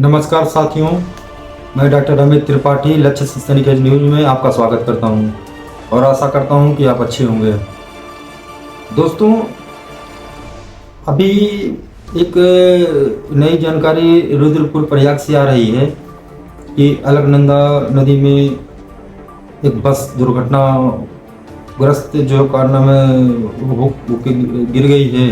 नमस्कार साथियों, मैं डॉक्टर अमित त्रिपाठी लक्ष्य सैनिक न्यूज में आपका स्वागत करता हूं और आशा करता हूं कि आप अच्छे होंगे। दोस्तों, अभी एक नई जानकारी रुद्रपुर प्रयाग से आ रही है कि अलकनंदा नदी में एक बस दुर्घटनाग्रस्त जो कारण में गिर गई है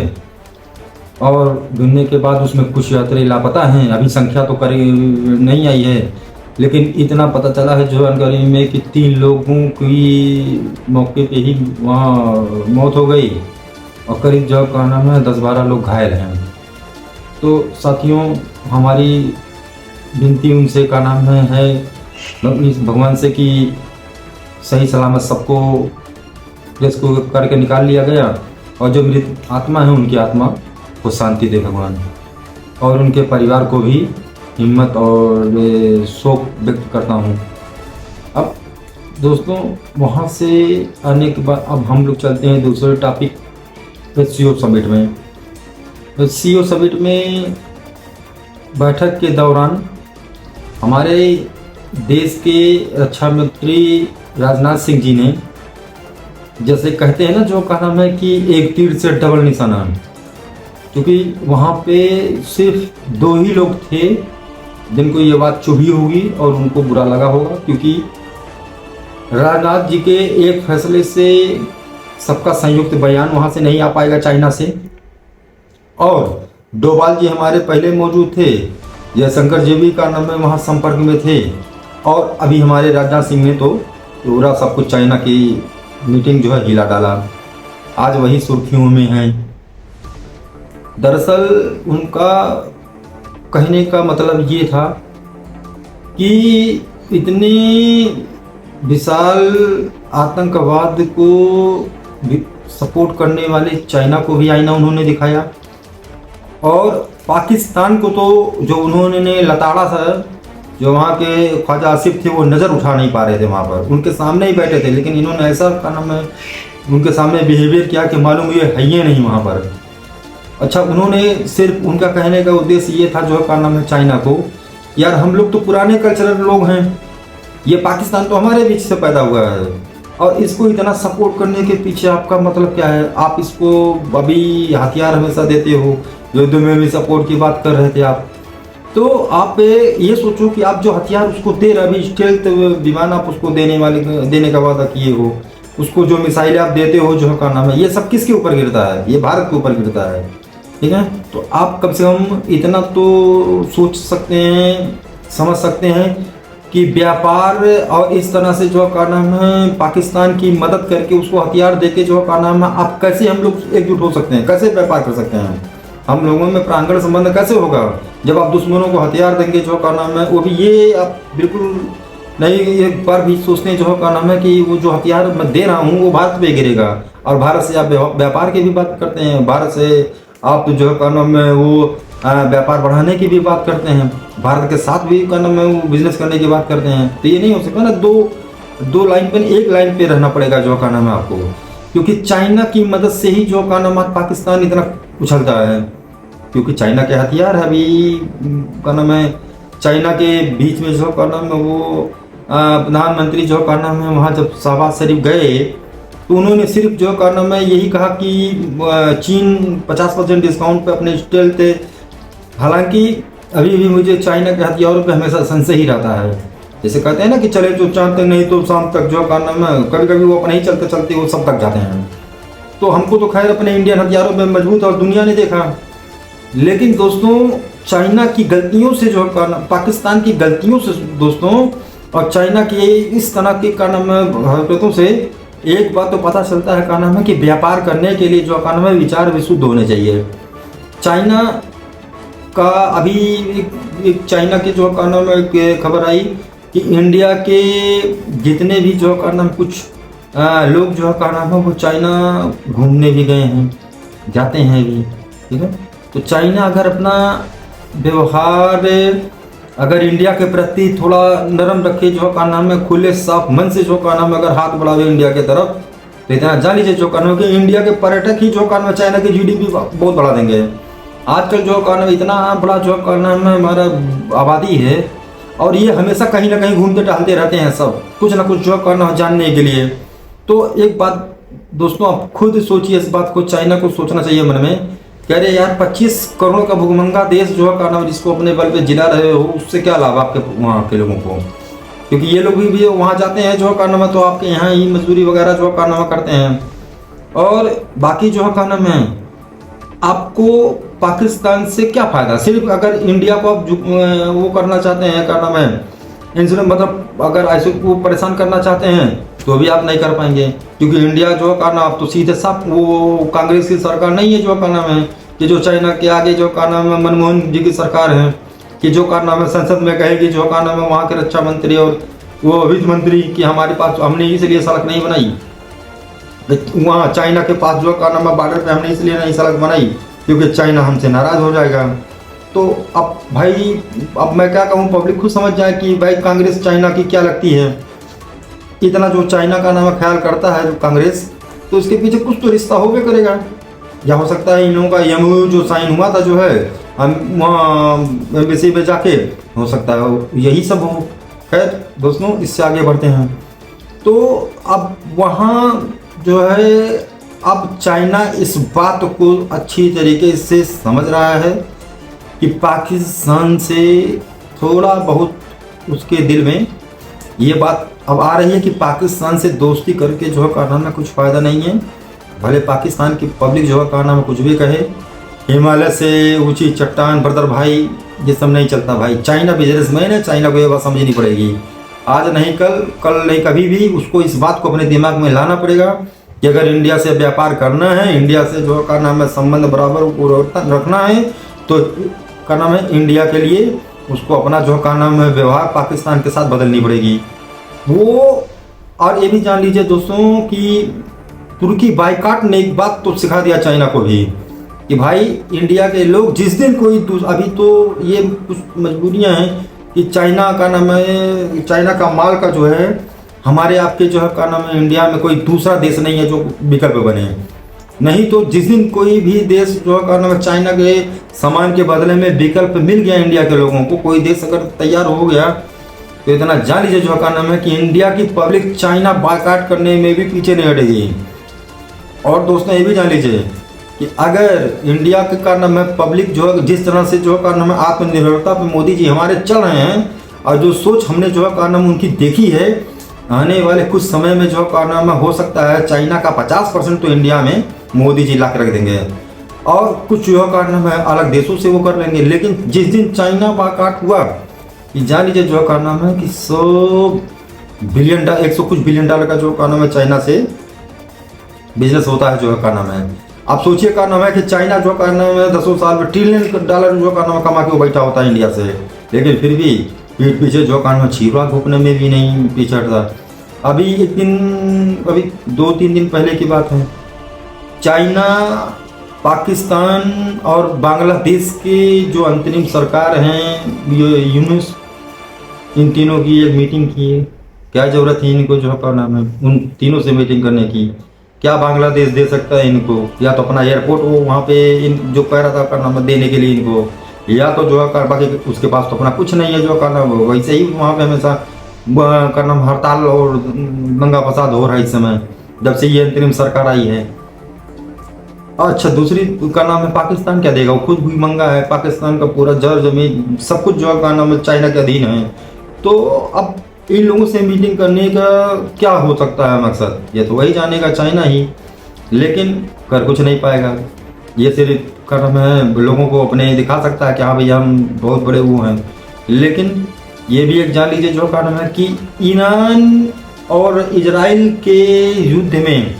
और गिरने के बाद उसमें कुछ यात्री लापता हैं। अभी संख्या तो करीब नहीं आई है, लेकिन इतना पता चला है जो जानकारी में कि 3 लोगों की मौके पे ही वहाँ मौत हो गई और करीब जो का नाम है 10-12 लोग घायल हैं। तो साथियों, हमारी विनती उनसे का नाम है भगवान से कि सही सलामत सबको रेस्क्यू करके निकाल लिया गया और जो मृत आत्मा है उनकी आत्मा को शांति दे भगवान, और उनके परिवार को भी हिम्मत और शोक व्यक्त करता हूँ। अब दोस्तों, वहाँ से आने के बाद अब हम लोग चलते हैं दूसरे टॉपिक पे, सीओ समिट में। तो सीओ समिट में बैठक के दौरान हमारे देश के रक्षा मंत्री राजनाथ सिंह जी ने, जैसे कहते हैं ना, जो कहा नाम है कि एक तीर से डबल निशाना, क्योंकि वहाँ पे सिर्फ 2 ही लोग थे जिनको ये बात चुभी होगी और उनको बुरा लगा होगा, क्योंकि राजनाथ जी के एक फैसले से सबका संयुक्त बयान वहाँ से नहीं आ पाएगा चाइना से। और डोभाल जी हमारे पहले मौजूद थे, जयशंकर जी भी का नाम है वहाँ संपर्क में थे, और अभी हमारे राजनाथ सिंह ने तो पूरा सब कुछ चाइना की मीटिंग जो है हिला डाला। आज वही सुर्खियों में है। दरअसल उनका कहने का मतलब ये था कि इतने विशाल आतंकवाद को सपोर्ट करने वाले चाइना को भी आईना उन्होंने दिखाया, और पाकिस्तान को तो जो उन्होंने लताड़ा था, जो वहाँ के ख्वाजा आसिफ थे वो नज़र उठा नहीं पा रहे थे, वहाँ पर उनके सामने ही बैठे थे, लेकिन इन्होंने ऐसा का नाम है उनके सामने बिहेवियर किया कि मालूम ये है ही नहीं वहाँ पर। अच्छा, उन्होंने सिर्फ उनका कहने का उद्देश्य ये था, जो का नाम है चाइना को, यार हम लोग तो पुराने कल्चरल लोग हैं, ये पाकिस्तान तो हमारे बीच से पैदा हुआ है, और इसको इतना सपोर्ट करने के पीछे आपका मतलब क्या है? आप इसको अभी हथियार हमेशा देते हो, युद्ध में भी सपोर्ट की बात कर रहे थे आप, तो आप ये सोचो कि आप जो हथियार उसको दे रहे, अभी स्टेल्थ विमान आप उसको देने का वादा किए हो, उसको जो मिसाइल आप देते हो, जो का नाम है, ये सब किसके ऊपर गिरता है? ये भारत के ऊपर गिरता है, ठीक है। तो आप कम से कम इतना तो सोच सकते हैं, समझ सकते हैं कि व्यापार और इस तरह से जो का नाम है पाकिस्तान की मदद करके उसको हथियार देके जो का नाम है, आप कैसे हम लोग एकजुट हो सकते हैं, कैसे व्यापार कर सकते हैं? हम लोगों में प्रांगण संबंध कैसे होगा जब आप दुश्मनों को हथियार देंगे, जो का नाम है वो भी ये आप बिल्कुल नहीं एक बार भी सोचते हैं, जो का नाम है कि वो जो हथियार मैं दे रहा हूँ वो भारत पे गिरेगा, और भारत से आप व्यापार की भी बात करते हैं, भारत से आप जो का नाम है वो व्यापार बढ़ाने की भी बात करते हैं, भारत के साथ भी का नाम है वो बिजनेस करने की बात करते हैं। तो ये नहीं हो सकता ना, दो लाइन पे, एक लाइन पे रहना पड़ेगा जो का नाम है आपको, क्योंकि चाइना की मदद से ही जो का नाम है पाकिस्तान इतना उछलता है, क्योंकि चाइना के हथियार है। अभी का नाम है चाइना के बीच में जो का नाम है वो प्रधानमंत्री जो का नाम है वहाँ जब शहबाज शरीफ गए तो उन्होंने सिर्फ जो का नाम है यही कहा कि चीन 50% डिस्काउंट पे अपने स्टेल्थ, हालांकि अभी भी मुझे चाइना के हथियारों पे हमेशा संशय ही रहता है। जैसे कहते हैं ना कि चले तो चांद तक नहीं तो शाम तक, जो का नाम है कभी कभी वो अपने ही चलते चलते वो सब तक जाते हैं। तो हमको तो खैर अपने इंडियन हथियारों पे मजबूत और दुनिया ने देखा, लेकिन दोस्तों चाइना की गलतियों से जो पाकिस्तान की गलतियों से दोस्तों, और चाइना के इस तरह के का नाम है हरकतों से एक बात तो पता चलता है का नाम है कि व्यापार करने के लिए जो का नाम है विचार विशुद्ध होने चाहिए। चाइना का अभी एक चाइना के जो का नाम है खबर आई कि इंडिया के जितने भी जो का नाम कुछ लोग जो का नाम है वो चाइना घूमने भी गए हैं, जाते हैं भी, ठीक है। तो चाइना अगर अपना व्यवहार अगर इंडिया के प्रति थोड़ा नरम रखे, जो का नाम है खुले साफ मन से जो का नाम है अगर हाथ बढ़ावे इंडिया के तरफ, तो इतना जान लीजिए जो का नाम है कि इंडिया के पर्यटक ही जो का नाम है चाइना की GDP बहुत बढ़ा देंगे। आजकल जो का नाम इतना बड़ा जो का नाम है हमारा आबादी है, और ये हमेशा कहीं ना कहीं घूमते टहलते रहते हैं सब कुछ ना कुछ जो करना जानने के लिए। तो एक बात दोस्तों आप खुद सोचिए इस बात को, चाइना को सोचना चाहिए मन में, कह रहे यार 25 करोड़ का भूखमंगा देश जो है करना, जिसको अपने बल पे जिला रहे हो, उससे क्या लाभ आपके वहाँ के लोगों को? क्योंकि ये लोग भी वहाँ जाते हैं जो कारनामा, तो आपके यहाँ ही मजदूरी वगैरह जो कारनामा करते हैं। और बाकी जो कारनामा है, आपको पाकिस्तान से क्या फायदा? सिर्फ अगर इंडिया को आप वो करना चाहते हैं, कारनामा है इंसिडेंट, मतलब अगर ऐसे को परेशान करना चाहते हैं तो भी आप नहीं कर पाएंगे, क्योंकि इंडिया जो करना आप तो सीधे साफ वो कांग्रेस की सरकार नहीं है जो कारनामा है कि जो चाइना के आगे जो कारनामा मनमोहन जी की सरकार है कि जो कारनामा संसद में कहेगी जो कारनामा वहाँ के रक्षा मंत्री और वो वित्त मंत्री कि हमारे पास हमने इसलिए सड़क नहीं बनाई, वहाँ चाइना के पास जो कारनामा बॉर्डर पे हमने इसलिए नहीं सड़क बनाई क्योंकि चाइना हमसे नाराज हो जाएगा। तो अब भाई अब मैं क्या कहूँ, पब्लिक खुद समझ जाए कि भाई कांग्रेस चाइना की क्या लगती है। इतना जो चाइना का नाम ख्याल करता है जो कांग्रेस, तो उसके पीछे कुछ तो रिश्ता होवे करेगा, या हो सकता है इन लोगों का एमओयू जो साइन हुआ था जो है हम वहाँ एम्बेसी में जाके, हो सकता है यही सब हो। खैर दोस्तों इससे आगे बढ़ते हैं। तो अब वहाँ जो है अब चाइना इस बात को अच्छी तरीके से समझ रहा है कि पाकिस्तान से थोड़ा बहुत उसके दिल में ये बात अब आ रही है कि पाकिस्तान से दोस्ती करके जो है कारनामा कुछ फ़ायदा नहीं है। भले पाकिस्तान की पब्लिक जो है कारनामा कुछ भी कहे, हिमालय से ऊंची चट्टान ब्रदर भाई, ये सब नहीं चलता भाई। चाइना बिजनेसमैन है, चाइना को ये बात समझनी पड़ेगी, आज नहीं कल, कल नहीं कभी भी उसको इस बात को अपने दिमाग में लाना पड़ेगा कि अगर इंडिया से व्यापार करना है, इंडिया से जो का नाम है संबंध बराबर को रखना है, तो का नाम है इंडिया के लिए उसको अपना जो का नाम है व्यवहार पाकिस्तान के साथ बदलनी पड़ेगी वो। और ये भी जान लीजिए दोस्तों कि तुर्की बाइकाट ने एक बात तो सिखा दिया चाइना को भी कि भाई इंडिया के लोग जिस दिन कोई अभी तो ये कुछ मजबूरियां हैं कि चाइना का नाम है, चाइना का माल का जो है हमारे आपके जो है का नाम है इंडिया में कोई दूसरा देश नहीं है जो विकल्प बने, नहीं तो जिस दिन कोई भी देश जो है का नाम है चाइना के सामान के बदले में विकल्प मिल गया इंडिया के लोगों को, कोई देश अगर तैयार हो गया, तो इतना जान लीजिए जो का नाम है कि इंडिया की पब्लिक चाइना बायकाट करने में भी पीछे नहीं हटेगी। और दोस्तों ये भी जान लीजिए कि अगर इंडिया के का नाम है पब्लिक जो है जिस तरह से जो का नाम है आत्मनिर्भरता पे मोदी जी हमारे चल रहे हैं, और जो सोच हमने जो है का नाम उनकी देखी है, आने वाले कुछ समय में जो का नाम हो सकता है चाइना का 50% तो इंडिया में मोदी जी ला के रख देंगे, और कुछ जो का नाम है अलग देशों से वो कर लेंगे। लेकिन जिस दिन चाइना बायकाट हुआ, कि जान लीजिए जो का नाम है कि 100 कुछ बिलियन डॉलर का जो का नाम है चाइना से बिजनेस होता है जो का नाम है। आप सोचिए का नाम है कि चाइना जो का नाम है 10 साल में ट्रिलियन डॉलर जो का नाम कमा के वो बैठा होता है इंडिया से, लेकिन फिर भी पीठ पीछे जो का नाम छीरा घोपने में भी नहीं पीछे हटता। अभी 2-3 दिन पहले की बात है, चाइना, पाकिस्तान और बांग्लादेश के जो अंतरिम सरकार हैं यूनुस, इन तीनों की एक मीटिंग की है। क्या ज़रूरत है इनको जो का नाम है उन तीनों से मीटिंग करने की? क्या बांग्लादेश दे सकता है इनको? या तो अपना एयरपोर्ट वो वहाँ पे इन जो कह रहा था का नाम देने के लिए इनको, या तो जो है बाकी उसके पास तो अपना कुछ नहीं है जो का नाम, वैसे ही वहाँ पे हमेशा का नाम हड़ताल और दंगा फसाद हो रहा है इस समय जब से ये अंतरिम सरकार आई है। अच्छा दूसरी का नाम है पाकिस्तान क्या देगा? वो खुद भी मंगा है, पाकिस्तान का पूरा जर जमीन सब कुछ जो का नाम है चाइना के अधीन है। तो अब इन लोगों से मीटिंग करने का क्या हो सकता है मकसद? ये तो वही जानेगा चाइना ही, लेकिन कर कुछ नहीं पाएगा। ये सिर्फ का नाम है लोगों को अपने दिखा सकता है कि हाँ भैया हम बहुत बड़े वो हैं, लेकिन ये भी एक जान लीजिए जो का नाम है कि ईरान और इजराइल के युद्ध में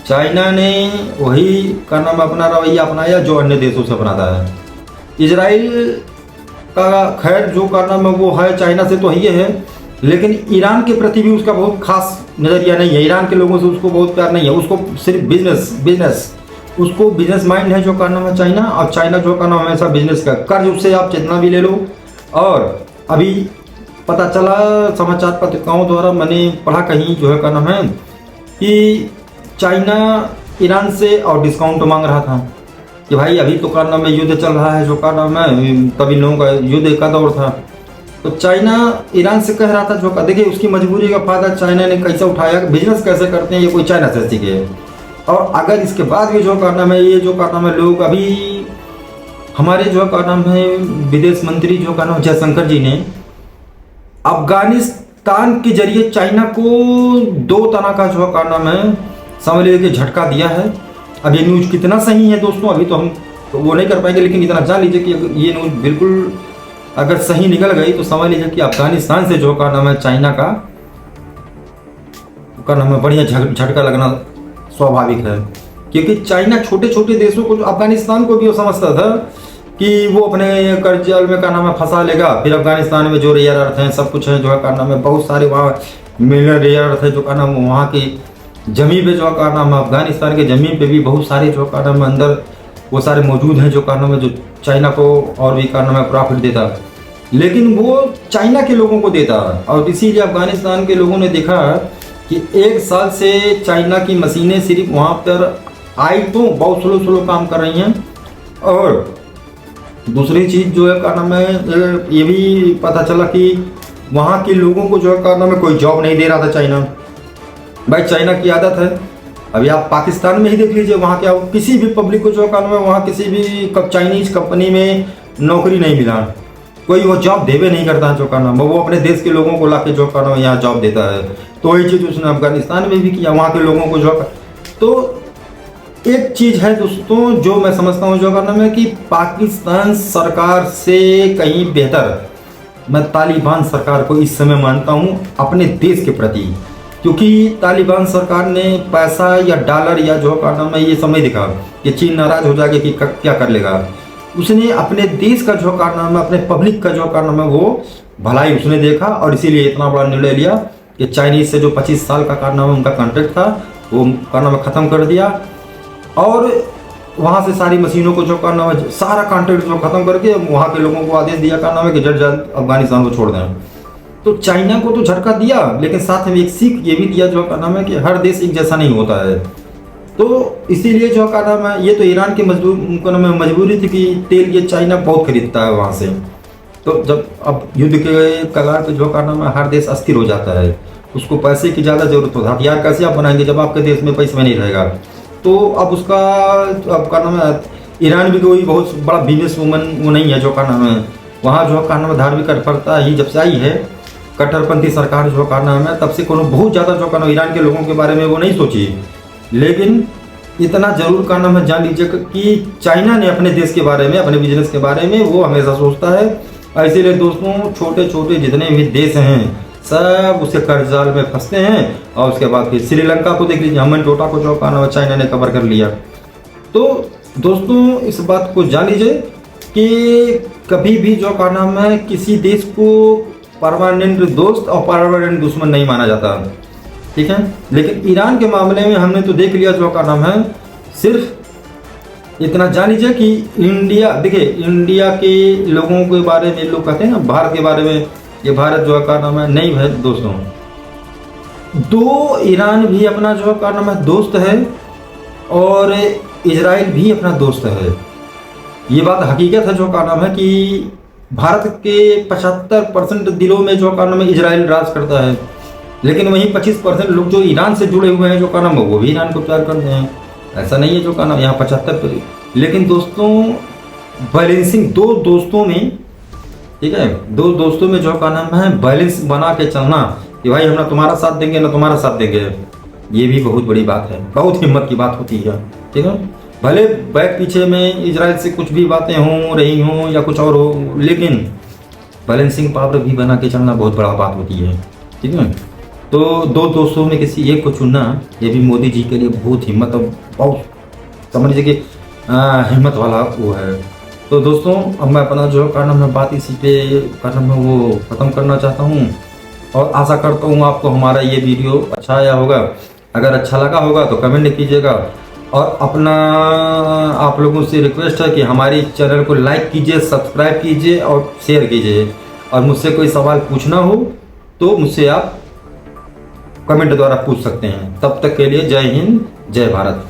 चाइना ने वही का नाम अपना रवैया अपनाया जो अन्य देशों से अपनाता है। इजराइल का खैर जो का नाम है वो है चाइना से तो ही है, लेकिन ईरान के प्रति भी उसका बहुत खास नज़रिया नहीं है। ईरान के लोगों से उसको बहुत प्यार नहीं है, उसको सिर्फ बिजनेस उसको बिजनेस माइंड है जो का नाम है चाइना, और चाइना जो का नाम हमेशा बिजनेस का कर्ज उससे आप जितना भी ले लो। और अभी पता चला समाचार पत्रिकाओं द्वारा मैंने पढ़ा कहीं जो है का नाम है कि चाइना ईरान से और डिस्काउंट मांग रहा था। कि भाई अभी तो क्या नाम है युद्ध चल रहा है, जो क्या नाम है कभी लोगों का युद्ध का दौर था, तो चाइना ईरान से कह रहा था जो देखिए उसकी मजबूरी का फायदा चाइना ने कैसे उठाया, बिजनेस कैसे करते हैं ये कोई चाइना से सीखे। और अगर इसके बाद भी जो क्या नाम है ये जो क्या नाम है लोग अभी हमारे जो क्या नाम है विदेश मंत्री जो क्या नाम जयशंकर जी ने अफगानिस्तान के जरिए चाइना को 2 तरह का जो क्या नाम है समझ लीजिए झटका दिया है। अब ये न्यूज कितना सही है दोस्तों अभी तो हम तो वो नहीं कर पाएंगे, लेकिन इतना जान लीजिए कि ये न्यूज बिल्कुल अगर सही निकल गई तो समझ लीजिए कि अफगानिस्तान से जो का नाम है चाइना का नाम है बढ़िया झटका लगना स्वाभाविक है, क्योंकि चाइना छोटे छोटे देशों को, अफगानिस्तान को भी वो समझता था कि वो अपने कर्जल में का नाम है फंसा लेगा, फिर अफगानिस्तान में जो रेयर अर्थ हैं सब कुछ है जो है का नाम है बहुत सारे वहाँ मिलियन रेयर अर्थ है जो का नाम वहाँ की जमीन पे जो का नाम है अफगानिस्तान के जमीन पे भी बहुत सारे जो का नाम है अंदर वो सारे मौजूद हैं जो का नाम है जो चाइना को और भी का नाम है प्रॉफिट देता, लेकिन वो चाइना के लोगों को देता। और इसीलिए अफगानिस्तान के लोगों ने देखा कि 1 साल से चाइना की मशीनें सिर्फ वहाँ पर आई तो बहुत स्लो काम कर रही हैं। और दूसरी चीज़ जो है का नाम है ये भी पता चला कि वहाँ के लोगों को जो है का नाम है कोई जॉब नहीं दे रहा था चाइना। भाई चाइना की आदत है, अभी आप पाकिस्तान में ही देख लीजिए, वहाँ क्या किसी भी पब्लिक को जो है का नाम है वहाँ किसी भी चाइनीज कंपनी में नौकरी नहीं मिला, कोई वो जॉब देवे नहीं करता है जो का नाम वो अपने देश के लोगों को ला के जो का नाम यहाँ जॉब देता है। तो वही चीज़ उसने अफगानिस्तान में भी किया, वहाँ के लोगों को जॉब। तो एक चीज़ है दोस्तों जो मैं समझता हूँ जो का नाम है कि पाकिस्तान सरकार से कहीं बेहतर मैं तालिबान सरकार को इस समय मानता हूँ अपने देश के प्रति, क्योंकि तालिबान सरकार ने पैसा या डॉलर या जो का नाम है ये समय दिखा कि चीन नाराज हो जाएगा कि क्या कर लेगा, उसने अपने देश का जो कारनामा अपने पब्लिक का जो कारनामा वो भलाई उसने देखा और इसीलिए इतना बड़ा निर्णय लिया कि चाइनीज से जो 25 साल का कारनामा उनका कॉन्ट्रैक्ट था वो कारनामा ख़त्म कर दिया और वहाँ से सारी मशीनों को जो कारनामा सारा कॉन्ट्रैक्ट जो ख़त्म करके वहाँ के लोगों को आदेश दिया कारनामा कि जल्द जल्द अफगानिस्तान को छोड़ दें। तो चाइना को तो झटका दिया, लेकिन साथ में एक सीख ये भी दिया जो कारनामा कि हर देश एक जैसा नहीं होता है। तो इसीलिए जो का नाम है ये तो ईरान की मजबूरी थी कि तेल ये चाइना बहुत खरीदता है वहाँ से। तो जब अब युद्ध के कगार पे जो का नाम है हर देश अस्थिर हो जाता है, उसको पैसे की ज़्यादा जरूरत होता है। हथियार कैसे आप बनाएंगे जब आपके देश में पैसा नहीं रहेगा। तो अब उसका अब का नाम है ईरान भी कोई बहुत बड़ा बिजनेस वूमन वो नहीं है जो का नाम है वहाँ जो का नाम है धार्मिक कठोरता ही जब से आई है कट्टरपंथी सरकार जो का नाम है तब से कोनो बहुत ज़्यादा जो का नाम ईरान के लोगों के बारे में वो नहीं सोची। लेकिन इतना जरूर का नाम है जान लीजिए कि चाइना ने अपने देश के बारे में अपने बिजनेस के बारे में वो हमेशा सोचता है। इसीलिए दोस्तों छोटे छोटे जितने भी देश हैं सब उसके कर्ज जाल में फंसते हैं और उसके बाद फिर श्रीलंका को देख लीजिए हमन टोटा को जो का नाम चाइना ने कवर कर लिया। तो दोस्तों इस बात को जान लीजिए कि कभी भी जो का नाम है किसी देश को परमानेंट दोस्त और परमानेंट दुश्मन नहीं माना जाता, ठीक है। लेकिन ईरान के मामले में हमने तो देख लिया जो का नाम है सिर्फ इतना जान लीजिए कि इंडिया देखिए इंडिया के लोगों के बारे में लोग कहते हैं ना भारत के बारे में ये भारत जो का नाम है नहीं है दोस्तों। दो ईरान भी अपना जो का नाम है दोस्त है और इजराइल भी अपना दोस्त है। ये बात हकीकत है जो का नाम है कि भारत के 75% दिलों में जो का नाम है इजराइल राज करता है, लेकिन वहीं 25% लोग जो ईरान से जुड़े हुए हैं जो का नाम है वो भी ईरान को प्यार करते हैं। ऐसा नहीं है जो का नाम यहाँ 75%। लेकिन दोस्तों बैलेंसिंग दो दोस्तों में, ठीक है, दो दोस्तों में जो का नाम है बैलेंस बना के चलना कि भाई हम ना तुम्हारा साथ देंगे ना तुम्हारा साथ देंगे, ये भी बहुत बड़ी बात है, बहुत हिम्मत की बात होती है, ठीक है। भले बैक पीछे में इजराइल से कुछ भी बातें हों रही हों या कुछ और हो, लेकिन बैलेंसिंग पावर भी बना के चलना बहुत बड़ा बात होती है, ठीक है। तो दो दोस्तों में किसी एक को चुनना ये भी मोदी जी के लिए बहुत हिम्मत और बहुत समझ लीजिए कि हिम्मत वाला वो है। तो दोस्तों अब मैं अपना जो का नाम है बात इसी पे का नाम है वो ख़त्म करना चाहता हूँ और आशा करता हूँ आपको हमारा ये वीडियो अच्छा आया होगा। अगर अच्छा लगा होगा तो कमेंट कीजिएगा और अपना आप लोगों से रिक्वेस्ट है कि हमारी चैनल को लाइक कीजिए, सब्सक्राइब कीजिए और शेयर कीजिए। और मुझसे कोई सवाल पूछना हो तो मुझसे आप कमेंट द्वारा पूछ सकते हैं। तब तक के लिए जय हिंद, जय भारत।